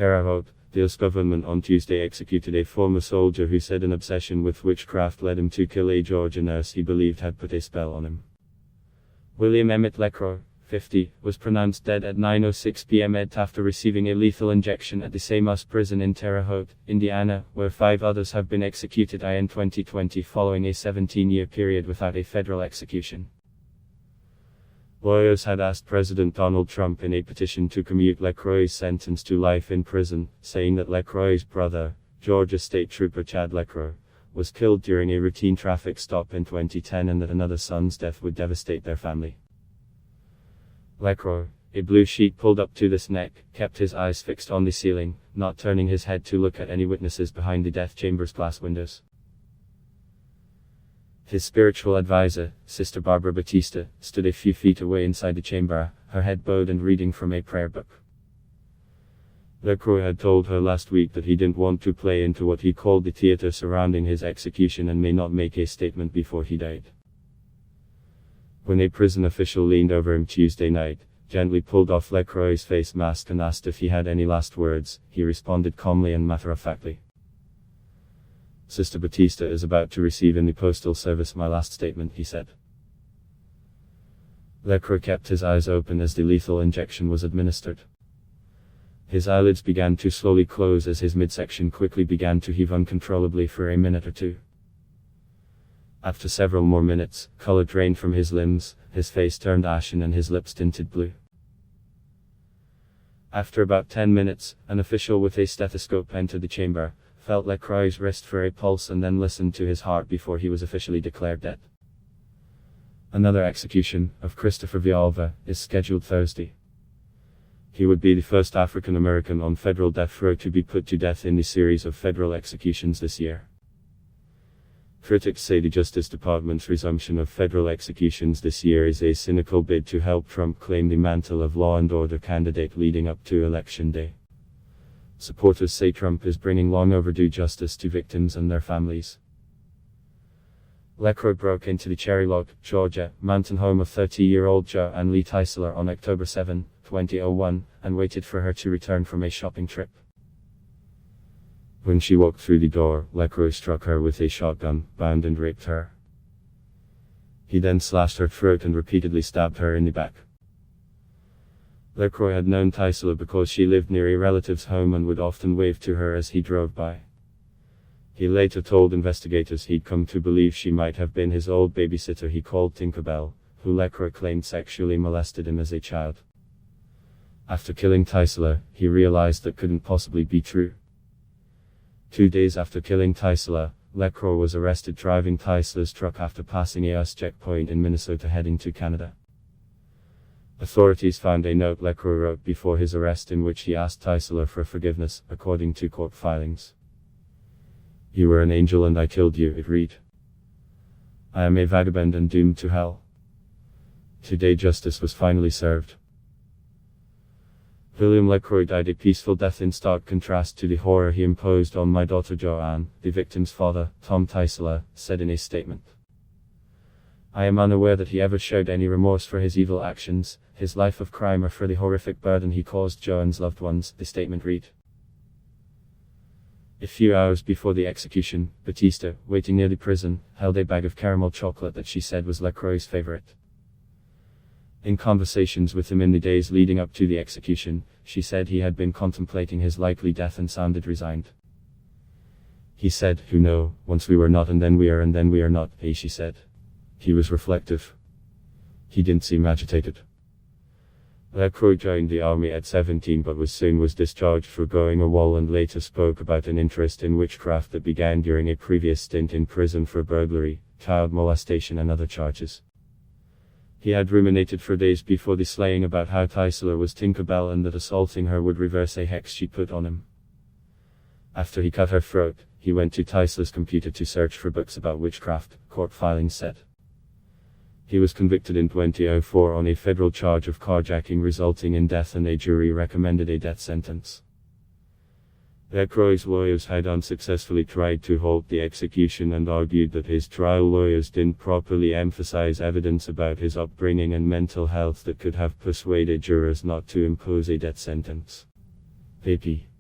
TERRE HAUTE, the US government on Tuesday executed a former soldier who said an obsession with witchcraft led him to kill a Georgia nurse he believed had put a spell on him. William Emmett LeCroy, 50, was pronounced dead at 9:06 p.m. after receiving a lethal injection at the same US prison in Terre Haute, Indiana, where 5 others have been executed in 2020 following a 17-year period without a federal execution. Lawyers had asked President Donald Trump in a petition to commute LeCroy's sentence to life in prison, saying that LeCroy's brother, Georgia State Trooper Chad LeCroy, was killed during a routine traffic stop in 2010 and that another son's death would devastate their family. LeCroy, a blue sheet pulled up to his neck, kept his eyes fixed on the ceiling, not turning his head to look at any witnesses behind the death chamber's glass windows. His spiritual advisor, Sister Barbara Batista, stood a few feet away inside the chamber, her head bowed and reading from a prayer book. LeCroy had told her last week that he didn't want to play into what he called the theater surrounding his execution and may not make a statement before he died. When a prison official leaned over him Tuesday night, gently pulled off LeCroy's face mask and asked if he had any last words, he responded calmly and matter-of-factly. Sister Batista is about to receive in the Postal Service my last statement, he said. LeCroy kept his eyes open as the lethal injection was administered. His eyelids began to slowly close as his midsection quickly began to heave uncontrollably for a minute or two. After several more minutes, color drained from his limbs, his face turned ashen and his lips tinted blue. After about 10 minutes, an official with a stethoscope entered the chamber, felt LeCroy's wrist for a pulse and then listened to his heart before he was officially declared dead. Another execution, of Christopher Villalva, is scheduled Thursday. He would be the first African American on federal death row to be put to death in the series of federal executions this year. Critics say the Justice Department's resumption of federal executions this year is a cynical bid to help Trump claim the mantle of law and order candidate leading up to Election Day. Supporters say Trump is bringing long overdue justice to victims and their families. LeCroy broke into the Cherry Log, Georgia, mountain home of 30-year-old Joanne Lee Teisler on October 7, 2001, and waited for her to return from a shopping trip. When she walked through the door, LeCroy struck her with a shotgun, bound and raped her. He then slashed her throat and repeatedly stabbed her in the back. LeCroy had known Teisler because she lived near a relative's home and would often wave to her as he drove by. He later told investigators he'd come to believe she might have been his old babysitter he called Tinkerbell, who LeCroy claimed sexually molested him as a child. After killing Teisler, he realized that couldn't possibly be true. 2 days after killing Teisler, LeCroy was arrested driving Teisler's truck after passing a US checkpoint in Minnesota heading to Canada. Authorities found a note LeCroy wrote before his arrest in which he asked Teisler for forgiveness, according to court filings. "You were an angel and I killed you," it read. "I am a vagabond and doomed to hell. Today justice was finally served." William LeCroy died a peaceful death in stark contrast to the horror he imposed on my daughter Joanne, the victim's father, Tom Teisler, said in a statement. "I am unaware that he ever showed any remorse for his evil actions, his life of crime or for the horrific burden he caused Joanne's loved ones," the statement read. A few hours before the execution, Batista, waiting near the prison, held a bag of caramel chocolate that she said was LeCroy's favorite. In conversations with him in the days leading up to the execution, she said he had been contemplating his likely death and sounded resigned. He said, "Who know, once we were not and then we are and then we are not," she said. He was reflective. He didn't seem agitated. LeCroy joined the army at 17 but was discharged for going AWOL and later spoke about an interest in witchcraft that began during a previous stint in prison for burglary, child molestation and other charges. He had ruminated for days before the slaying about how Teisler was Tinkerbell and that assaulting her would reverse a hex she put on him. After he cut her throat, he went to Teisler's computer to search for books about witchcraft, court filings said. He was convicted in 2004 on a federal charge of carjacking resulting in death and a jury recommended a death sentence. LeCroy's lawyers had unsuccessfully tried to halt the execution and argued that his trial lawyers didn't properly emphasize evidence about his upbringing and mental health that could have persuaded jurors not to impose a death sentence. pp.